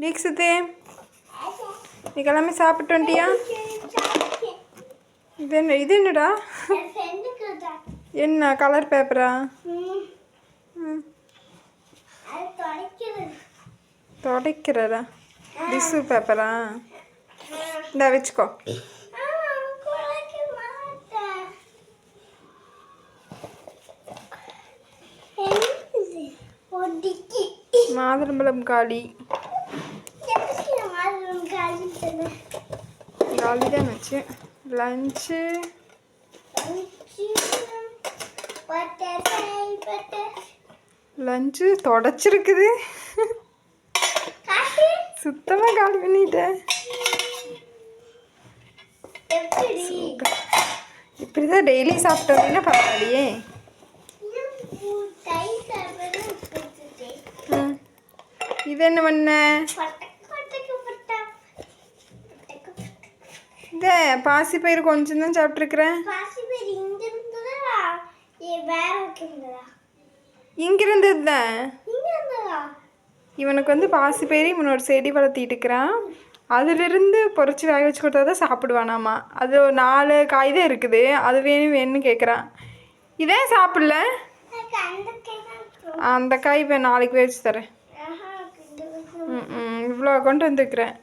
தீக்ஷித்து நீ எல்லாமே சாப்பிட்டு வந்துட்டியா? இது என்னடா? என்ன கலர் பேப்பரா? துடைக்கிறதா? டிஷ்யூ பேப்பரா? இந்த வச்சுக்கோ. மாதுளம்பழம் காலி காலி தான் வச்சு லஞ்சு லஞ்சு தொடச்சிருக்குது. சுத்தமாக காலி பண்ணிட்டேன். இப்படிதான் டெய்லி சாப்பிட்டோம்னா பரவாயில்லையே. இது என்ன பண்ண? இதே பாசிப்பயிறு கொஞ்சம் தான் சாப்பிட்ருக்குறேன். இங்கிருந்தது தான். இவனுக்கு வந்து பாசிப்பயிறு இவனோட செடி வளர்த்திட்டு இருக்கிறான். அதிலிருந்து பொறிச்சு வேக வச்சு கொடுத்தா தான் சாப்பிடுவானாமா. அது 4 காய் தான் இருக்குது. அது வேணும் வேணும்னு கேட்குறான். இதே சாப்பிடல. அந்த காய் இப்போ நாளைக்கு வச்சு தரேன். இவ்வளோ கொண்டு வந்துருக்குறேன்.